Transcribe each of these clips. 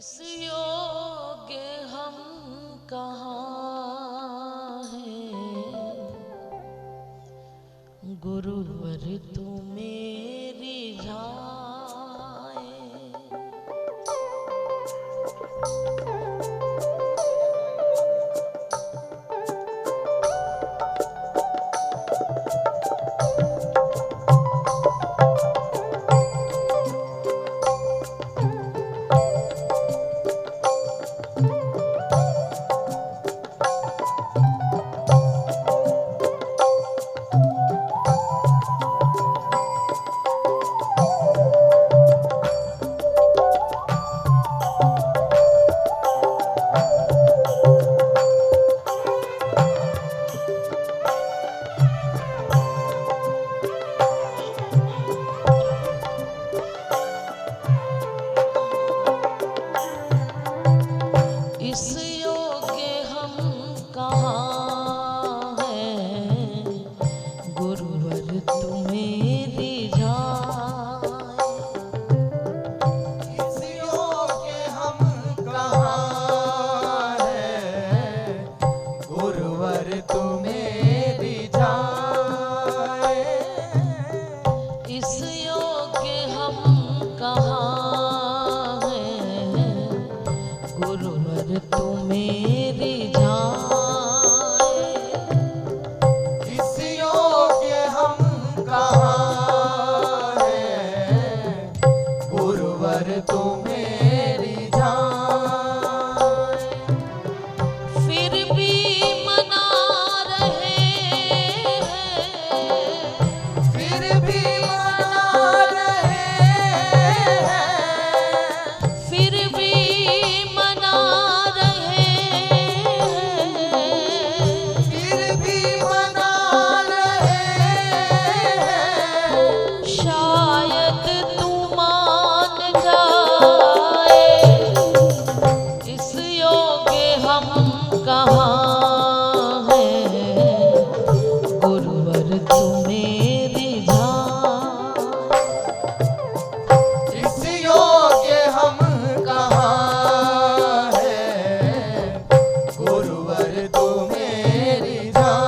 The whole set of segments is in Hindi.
इस योग्य हम कहाँ हैं, गुरुवर तू मेरी जाए। इस योग्य हम कहाँ हैं, गुरुवर तू मेरी जाए। इस योग्य हम कहाँ हैं, गुरुवर तू मेरी जाए। इस योग्य हम कहाँ हैं, गुरुवर तू मेरी जाए। इस योग्य हम कहाँ हैं, गुरुवर तू मेरी जाए। फिर भी मना रहे हैं, फिर भी मना रहे हैं, फिर भी मना रहे हैं, फिर भी मना रहे हैं। शायद तू मान जाए। इस योग्य हम कहाँ हैं, गुरुवर तू मेरी जाए। इस योग्य हम कहाँ हैं, गुरुवर तू मेरी जाए।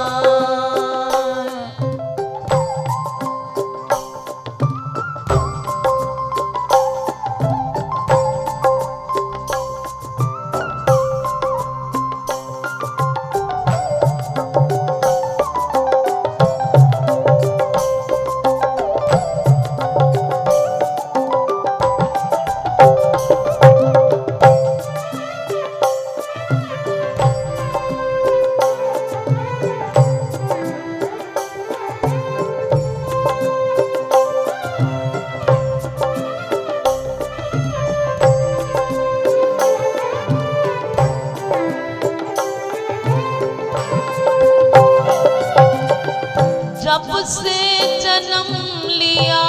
जब से जन्म लिया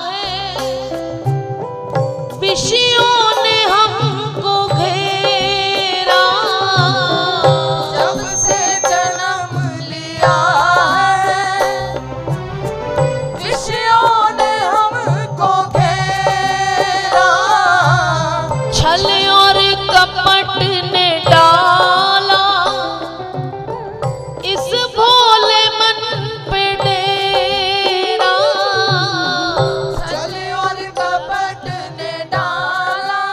है, विषयों ने हमको घेरा। जब से जन्म लिया है, विषयों ने हमको घेरा। छल और कपट ने डाला इस भोले मन पे डेरा। छल और कपट ने डाला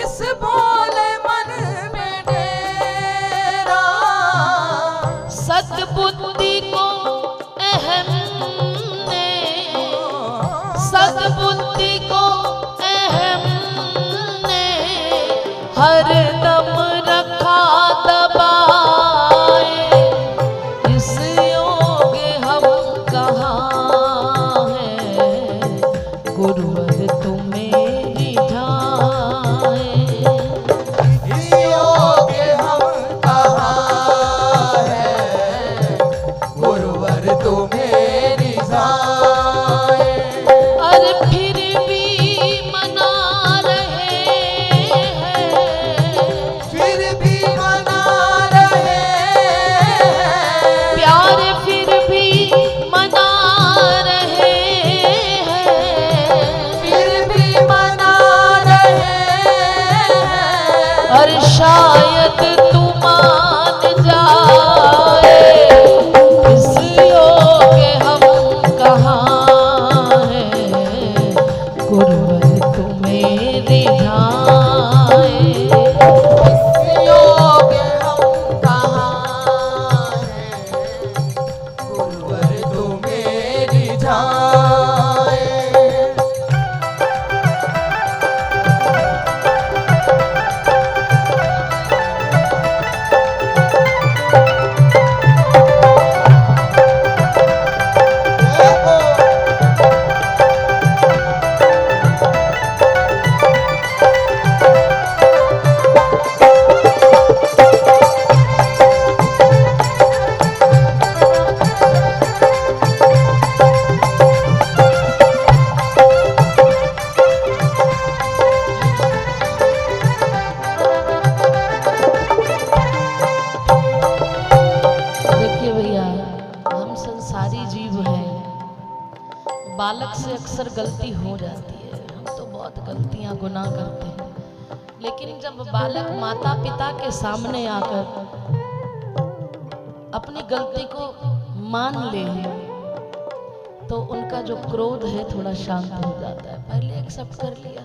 इस भोले मन में डेरा। सद्बुद्धि को अहम ने, सद्बुद्धि को अहम ने हर दम रखा दबाए। इस योग्य हम कहाँ हैं, गुरुवर तू मेरी जाए। इस योग्य हम कहाँ हैं, गुरुवर तू मेरी जाए। अरे फिर भी मना रहे हैं, तुम्हें रिझाए। इस योग्य हम कहाँ हैं, गुरुवर तुम्हें रिझाए। देखिए भैया, हम संसारी जीव हैं। बालक से अक्सर गलती हो जाती है, हम तो बहुत गलतियां गुनाह करते हैं। लेकिन जब बालक माता पिता के सामने आकर अपनी गलती को मान ले तो उनका जो क्रोध है थोड़ा शांत हो जाता है। पहले एक्सेप्ट कर लिया,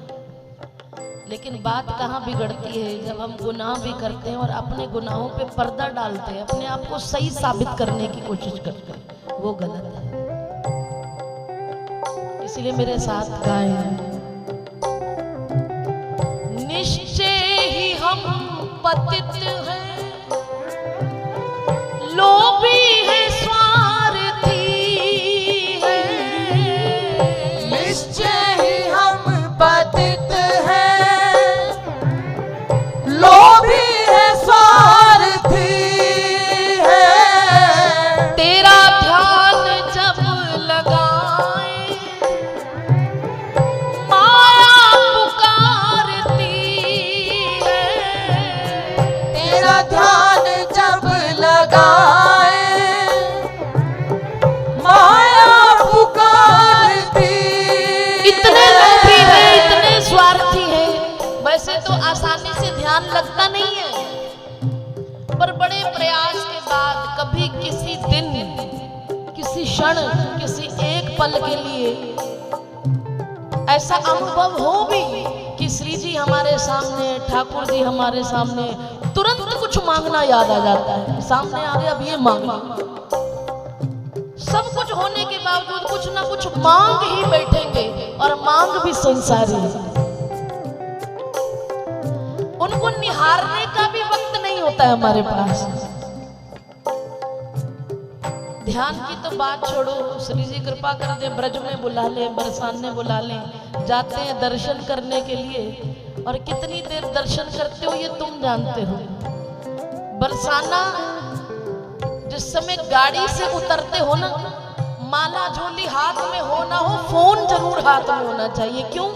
लेकिन बात कहाँ बिगड़ती है जब हम गुनाह भी करते हैं और अपने गुनाहों पे पर्दा डालते हैं, अपने आप को सही साबित करने की कोशिश करते हैं, वो गलत है। इसलिए मेरे साथ गाएं, निश्चय ही हम पतित हैं, लोभी है, स्वार्थी है। निश्चय ही हम पतित हैं, लोभी है, स्वार्थी है। तेरा ध्यान जब लगाए, माया पुकारती है। तेरा ध्यान जब लगाए, माया पुकारती। इतने लोभी है, इतने स्वार्थी है। वैसे तो आसानी से ध्यान लगता नहीं है, पर बड़े प्रयास के बाद कभी किसी दिन, किसी क्षण, किसी एक पल के लिए ऐसा अनुभव हो भी कि श्री जी हमारे सामने, ठाकुर जी हमारे सामने, तुरंत कुछ मांगना याद आ जाता है। सामने आ गया, अब ये मांगना। सब कुछ होने के बावजूद कुछ ना कुछ मांग ही बैठेंगे, और मांग भी संसारी है। उनको निहारने का भी वक्त नहीं होता है हमारे पास। ध्यान की तो बात छोड़ो, श्री जी कृपा कर दे, ब्रज में बुला ले, बरसाने बुला ले, जाते हैं दर्शन करने के लिए, और कितनी देर दर्शन करते हो ये तुम जानते हो। बरसाना जिस समय गाड़ी से उतरते हो ना, माला झोली हाथ में हो ना हो, फोन जरूर हाथ में होना चाहिए। क्यों?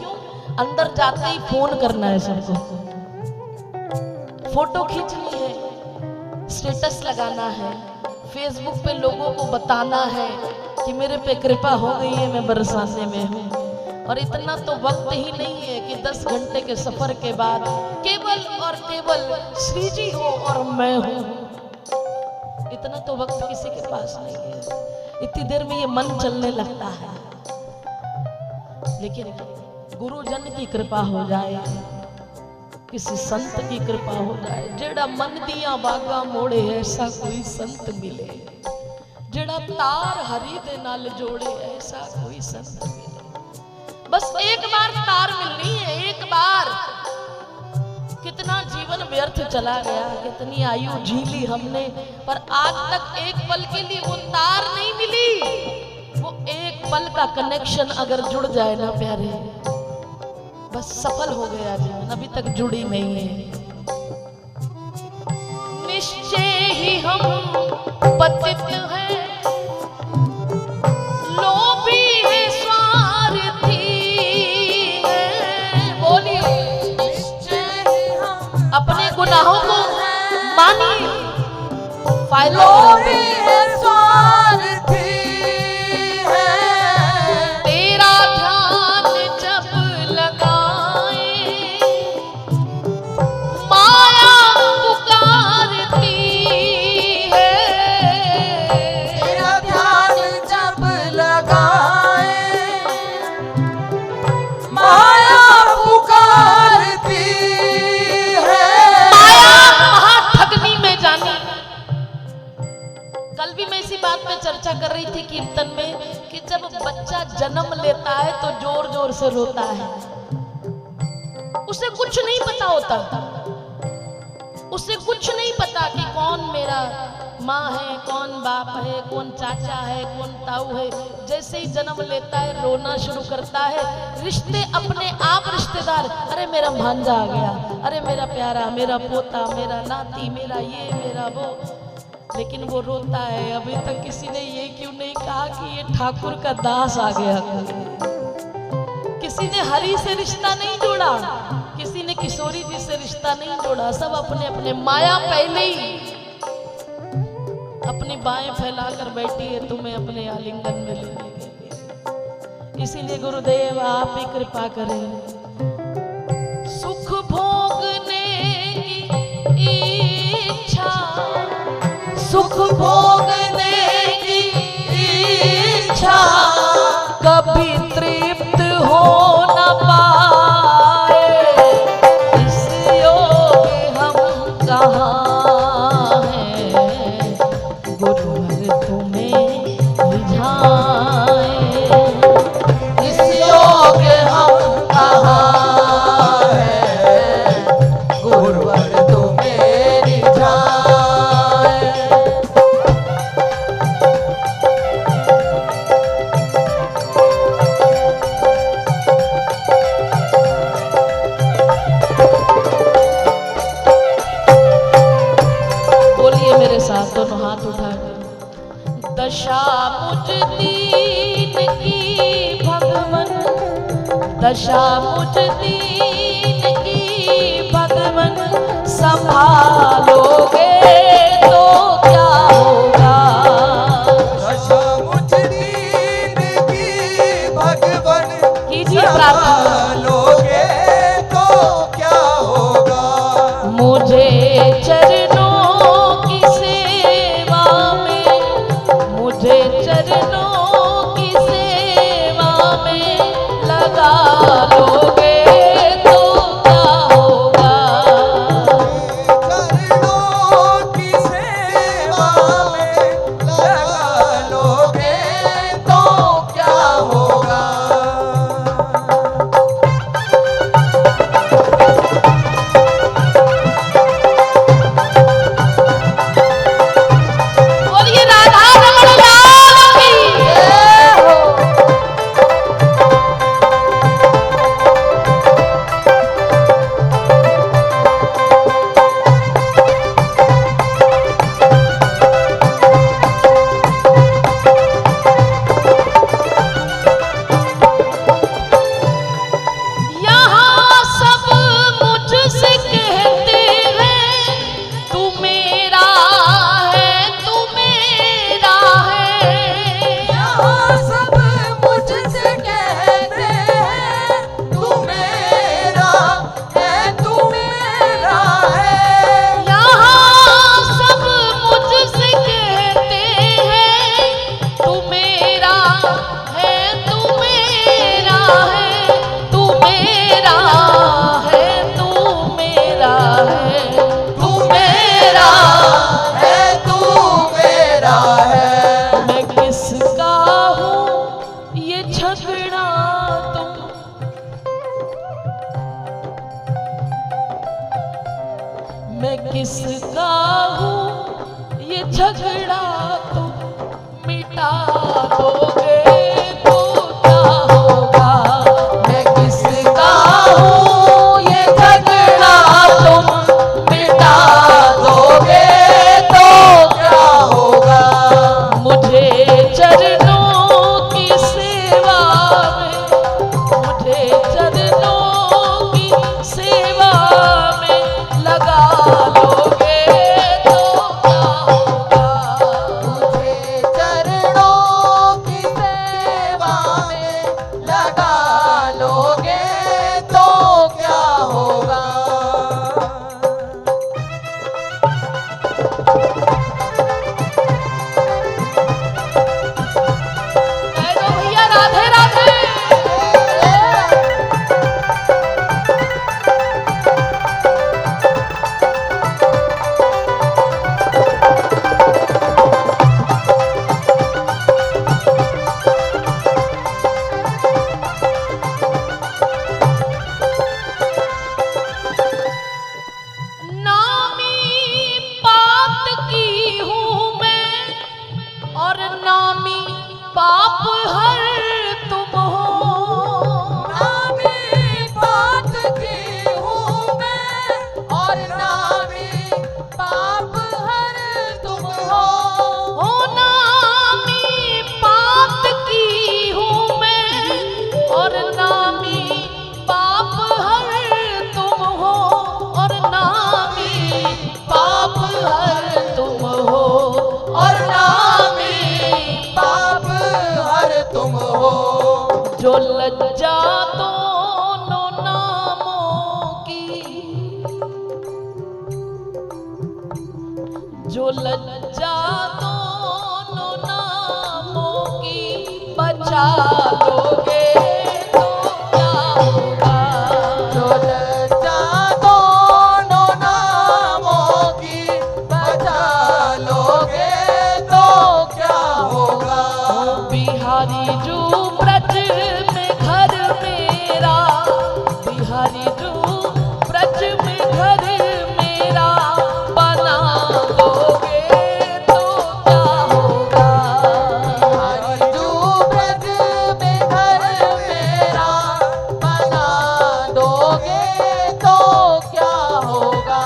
अंदर जाते ही फोन करना है सबको, फोटो खींचनी है, स्टेटस लगाना है, फेसबुक पे लोगों को बताना है कि मेरे पे कृपा हो गई है, मैं बरसाने में हूँ। और इतना तो वक्त ही नहीं है कि 10 घंटे के सफर के बाद केवल और केवल श्री जी हो और मैं हूँ। इतना तो वक्त किसी के पास नहीं है। इतनी देर में ये मन चलने लगता है। लेकिन गुरुजन की कृपा हो जाए, किसी संत की कृपा हो जाए, जेड़ा मन दिया बागा मोड़े, ऐसा कोई संत मिले, जेड़ा तार हरि दे नाल जोड़े, ऐसा कोई संत मिले। बस एक बार तार मिलनी है, एक बार। कितना जीवन व्यर्थ चला गया, कितनी आयु जी ली हमने, पर आज तक एक पल के लिए वो तार नहीं मिली। वो एक पल का कनेक्शन अगर जुड़ जाए ना प्यारे, बस सफल हो गया जीवन। अभी तक जुड़ी नहीं है। निश्चय ही हम पतित हैं, लोभी है, स्वार्थी है। बोलिए, निश्चय ही हम अपने गुनाहों को मानिए, फायदा लोभी है, स्वार्थी है। तेरा ध्यान जब लगाए, माया पुकारती है। तेरा ध्यान जब लगाए, माया कीर्तन में कि जब बच्चा जन्म लेता है तो जोर जोर से रोता है, उसे कुछ नहीं पता होता, उसे कुछ नहीं पता कि कौन मेरा माँ है, कौन बाप है, कौन चाचा है, कौन ताऊ है। जैसे ही जन्म लेता है रोना शुरू करता है। रिश्ते अपने आप रिश्तेदार, अरे मेरा भांजा आ गया, अरे मेरा प्यारा, मेरा पोता, मेरा नाती, मेरा ये, मेरा वो। लेकिन वो रोता है। अभी तक किसी ने ये क्यों नहीं कहा कि ये ठाकुर का दास आ गया। किसी ने हरि से रिश्ता नहीं जोड़ा, किसी ने किशोरी जी से रिश्ता नहीं जोड़ा। सब अपने अपने, माया पहले ही अपनी बाहें फैलाकर बैठी है तुम्हें अपने आलिंगन में लेने के लिए। इसीलिए गुरुदेव आप ही कृपा करें। सुख भोगने की इच्छा, सुख भोगने की इच्छा कभी तृप्त हो न पाए। इस योग्य हम कहाँ हैं, गुरुवर तुम्हें रिझाए। इस योग्य हम कहाँ हैं, गुरुवर तुम्हें रिझाए। बोलिए मेरे साथ, दोनों हाथ उठा के। दशा मुझ दीन की भगवन, दशा मुझ दीन की भगवन, संभालोगे तो क्या होगा। दशा मुझ दीन की भगवन, कीजिए प्रार्थना। लोगे तो क्या होगा। मुझे चरणों की सेवा में, मुझे चरणों की सेवा में लगा लोगे तो क्या होगा। चरणों की सेवा में लगा लोगे तो क्या होगा। बोलिए राधा रमण लाल की जय हो। यहाँ सब मुझसे कहते हैं तू मेरा है, तू मेरा है। यहाँ सब मुझसे कहते हैं तू मेरा है, तू मेरा है। यहाँ सब मुझसे कहते हैं तू मेरा है, तू मेरा है, तू मेरा है, तू मेरा है, तू मेरा है, तू मेरा है। मैं किसका हूँ ये झगड़ा तुम, मैं किसका हूँ ये झगड़ा तुम मिटा दोगे तो क्या होगा। मैं किसका हूँ ये झगड़ा तुम मिटा दोगे तो क्या होगा। मुझे चरणों की सेवा में, मुझे चरणों की सेवा में लगा लोगे तो क्या होगा। मुझे चरणों की जो लज्जा दोनों नामों की बचा लोगे तो क्या होगा। जो लज्जा दोनों नामों की बचा लोगे तो क्या होगा। बिहारी जू ब्रज में घर मेरा, बिहारी जू ब्रज में घर मेरा बना दोगे तो क्या होगा। जो ब्रज में घर मेरा बना दोगे तो क्या होगा।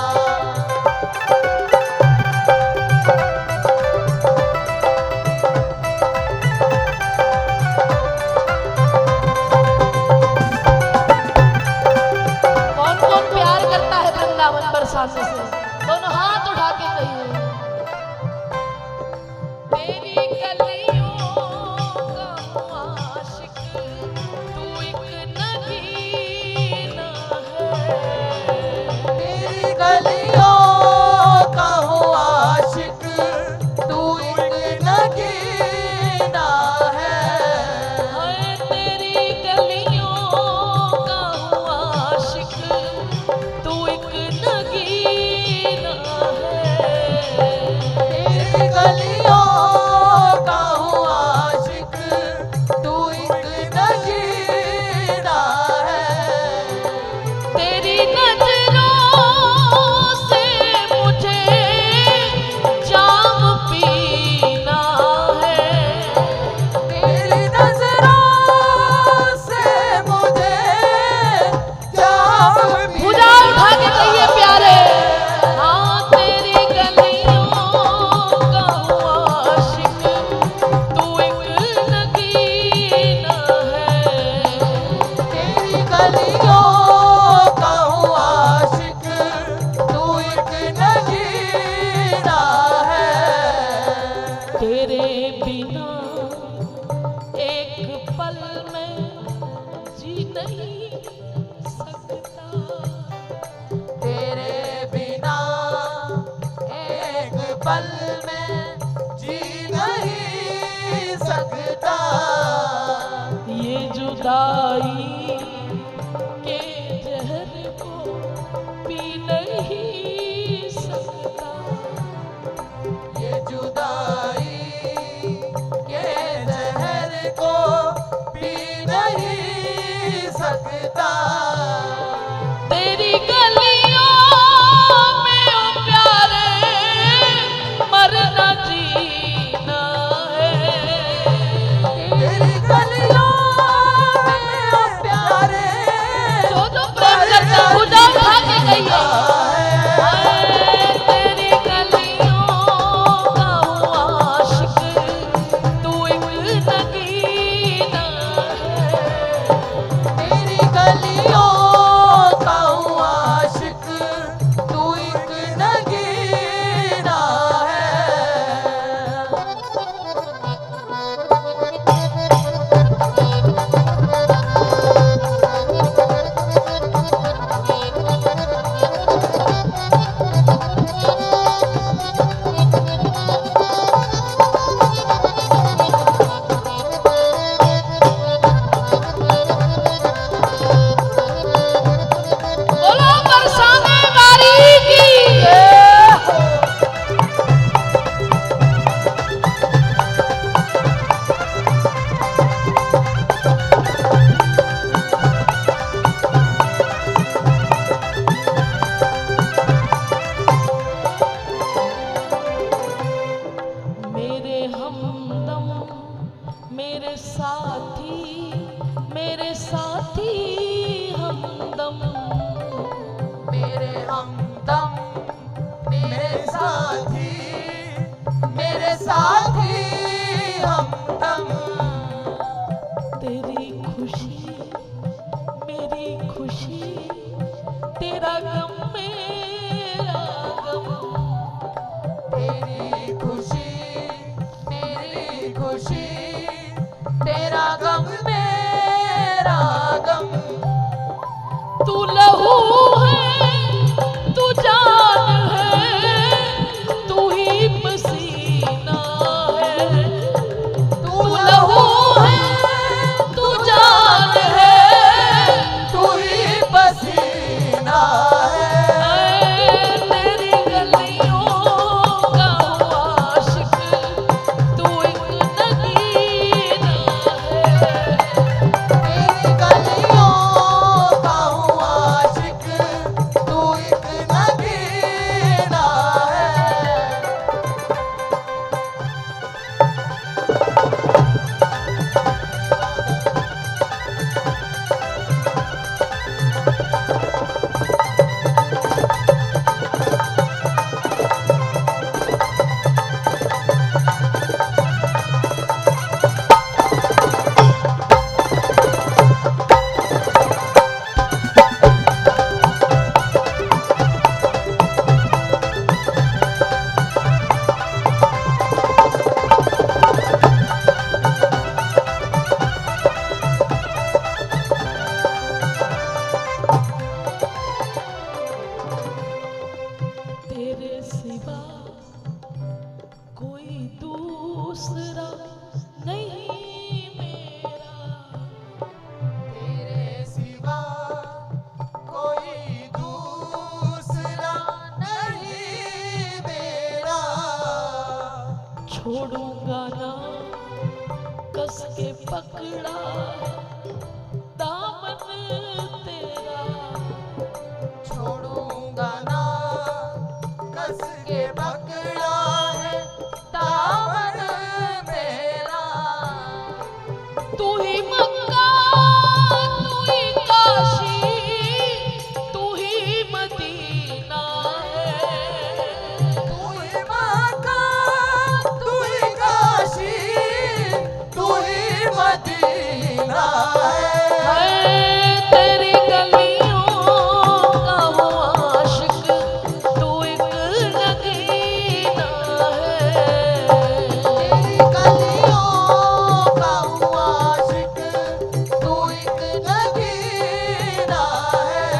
कौन कौन प्यार करता है वृंदावन बरसाने से, दोनों हाथ उठा के कहिए। तेरी गलियों का आशिक तू एक नगीना है। तेरी गलियों का हूँ आशिक तू एक नगीना है। हाय तेरी गलियों का आशिक तू एक नगीना है। तेरी गलियों का हूँ आशिक तू एक नगीना है। तेरी नजरों से मुझे जाम पीना है। तेरी नजरों से मुझे जाम भुजा उठा के कहिए प्यारे। हाँ तेरी गलियों का हूँ आशिक तू एक नगीना है। तेरी गलियों का हूँ आशिक तू एक नगीना है। तेरे बिना एक पल में जी नहीं सकता। तेरे बिना एक पल में जी नहीं सकता। ये जुदाई के जहर को पी नहीं सकता। ये जुदाई के जहर को पी नहीं सकता। तेरी गलियों में ओ प्यारे मरना जीना है। तेरी गलियों में ओ प्यारे जो प्रेम करता भुजा उठा के कहिए। हाय तेरी गलियों का हूँ आशिक तू एक नगीना है। तेरी गलियों का हूँ आशिक तू एक नगीना है। बोलो बरसाने वाली की। मेरे हमदम मेरे साथी हमदम। मेरे हमदम मेरे साथी हमदम। तेरी खुशी मेरी खुशी तेरा गम मेरा गम। तेरी खुशी मेरी खुशी तेरा गम मेरा गम। तू लहू है तू जान है तू ही छोड़ूंगा ना कस के पकड़ा दामन तेरा, छोड़ूंगा ना कस के पकड़ा है दामन मेरा। तू ही मक्का तू ही काशी तू ही मदीना है, तू ही मक्का तू ही काशी तू ही मदीना है। तेरी गलियों का वो आशिक तू एक नगीना है, तेरी गलियों का हुआ आशिक तू एक नगीना है।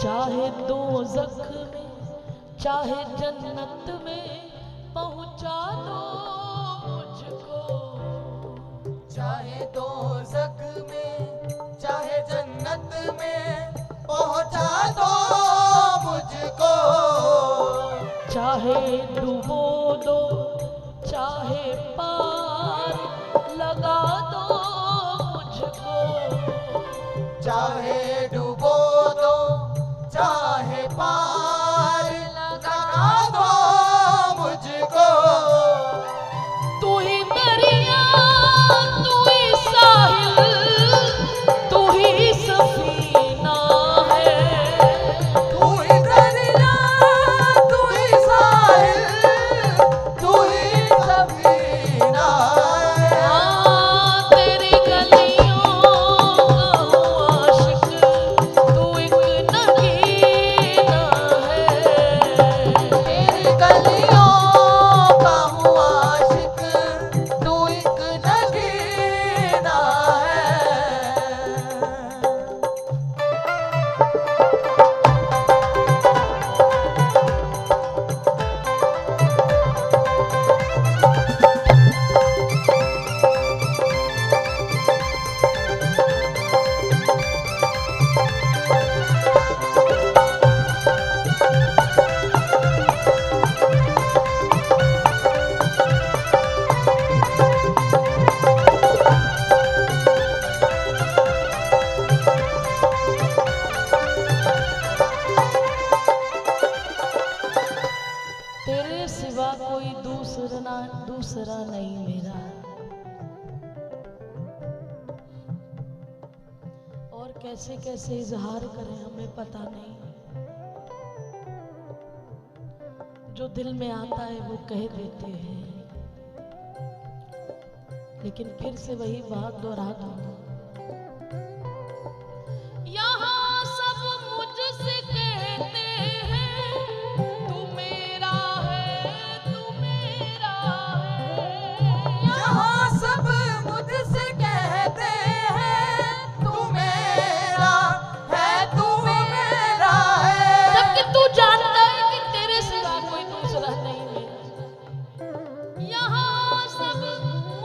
चाहे दोज़ख में चाहे जन्नत में पहुंचा दो मुझको, चाहे दोज़ख में चाहे जन्नत में पहुंचा दो मुझको। चाहे डुबो दो चाहे पार लगा दो मुझको, चाहे डुबो दो चाहे पार लगा दो मुझको। तू ही दरिया तू ही साहिल तू ही सफीना है, तू ही दरिया तू ही साहिल तू ही सफीना है। तेरी गलियों का वो आशिक तू एक नगीना है, तेरी गलियों का हुआ आशिक तू एक नगीना है। तेरे सिवा कोई दूसरा नहीं मेरा, और कैसे कैसे इजहार करें हमें पता नहीं, जो दिल में आता है वो कह देते हैं, लेकिन फिर से वही बात दोहरा दूं, यहाँ सब मुझसे कहते हैं तू मेरा है तू मेरा है, यहाँ सब मुझसे कहते हैं तू मेरा है तू मेरा है। जबकि तू जानता है कि तेरे सिवा कोई दूसरा नहीं मेरा। यहाँ सब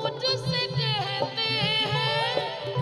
मुझसे कहते हैं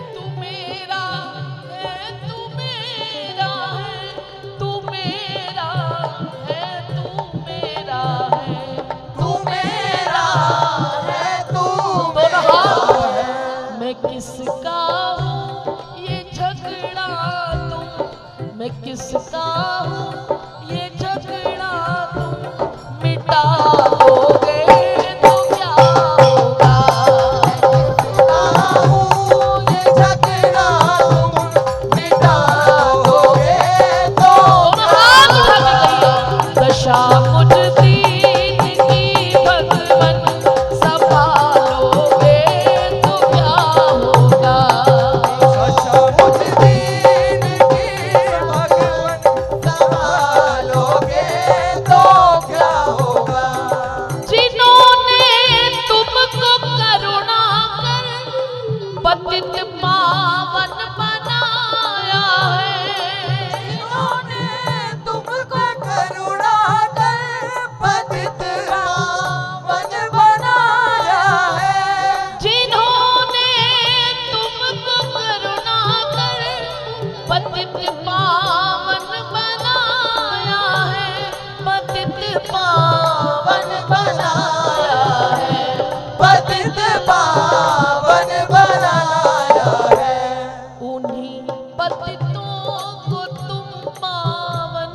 पतित पावन बनाया है। उन्हीं पतितों को तुम पावन,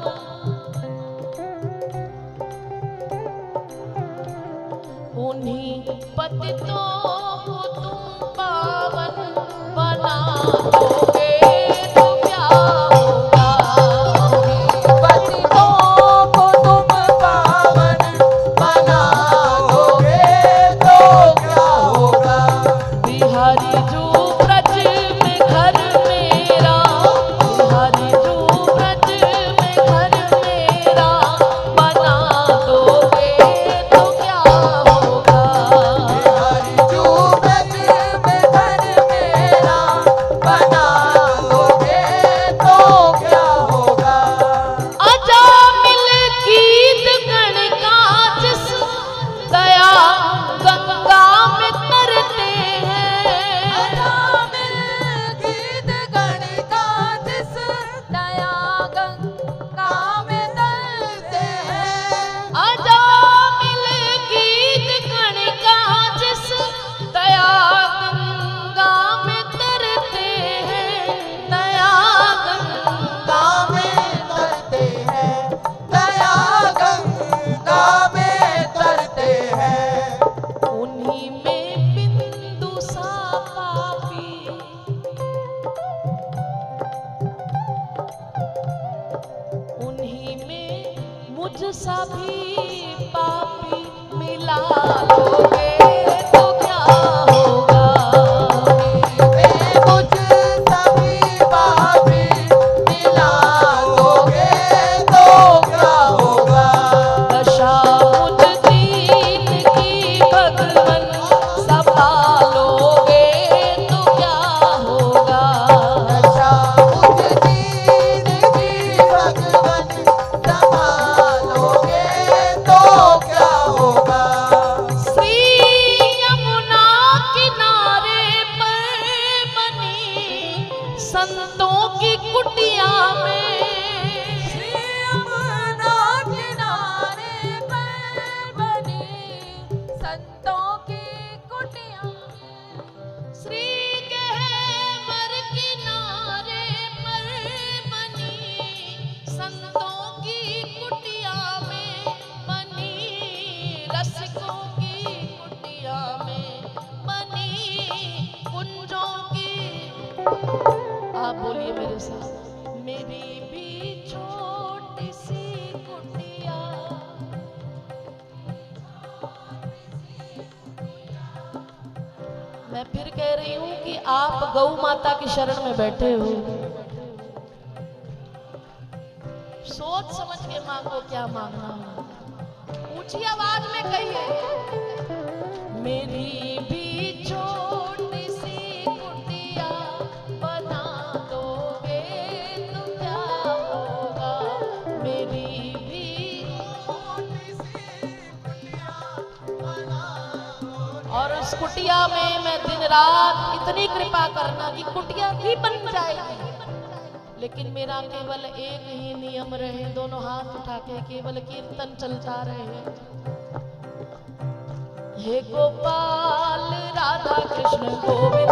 उन्हीं पतितों को तुम पावन बना दोगे तो क्या होगा। पतितों को तुम पावन बना दोगे तो क्या होगा। बिहारी जो ब्रज में घर मेरा, बिहारी जो ब्रज में घर मेरा बना दोगे तो क्या होगा। बिहारी जो ब्रज में घर मेरा बना दोगे तो क्या होगा। अजामिल गीत गण का जिस दया गंगा में तरते हैं। अजामिल गीत गण का जिस दया गंगा में तरते हैं। अजामिल गीत गण का जिस दया गंगा में तरते हैं। दया गंगा में तरते हैं, दया गंगा में तरते हैं। उन्हीं में बिंदु सा पापी, उन्हीं में मुझ सा भी पापी मिला लोगे तो क्या होगा। वे मुझ सभी पापी मिला दोगे तो क्या होगा। दशा मुझ दीन की भगवन संभालोगे तो क्या होगा। दशा मुझ दीन की भगवन संभालोगे तो क्या होगा। श्री यमुना किनारे पर बनी संतों की कुटिया में। श्री यमुना किनारे पर बनी संतों की कुटिया में। श्री गहवर किनारे पर बनी संतों की कुटिया में। बनी रसिकों की कुटिया में, बनी कुंजों की। आप बोलिए मेरे साथ, मेरी भी छोटी सी कुटिया। मैं फिर कह रही हूँ कि आप गौ माता की शरण में बैठे हो, सोच समझ के मांगो क्या मांगना हो। ऊंची आवाज में कहिए, मेरी भी छोटी सी कुटिया बना दोगे तो क्या होगा। मेरी भी छोटी सी कुटिया बना दोगे। और उस कुटिया में मैं दिन रात इतनी कृपा करना कि कुटिया ही बन जाएगी। लेकिन मेरा केवल एक ही नियम रहे, दोनों हाथ उठा के केवल कीर्तन चलता रहे। हे गोपाल राधा कृष्ण गोविंद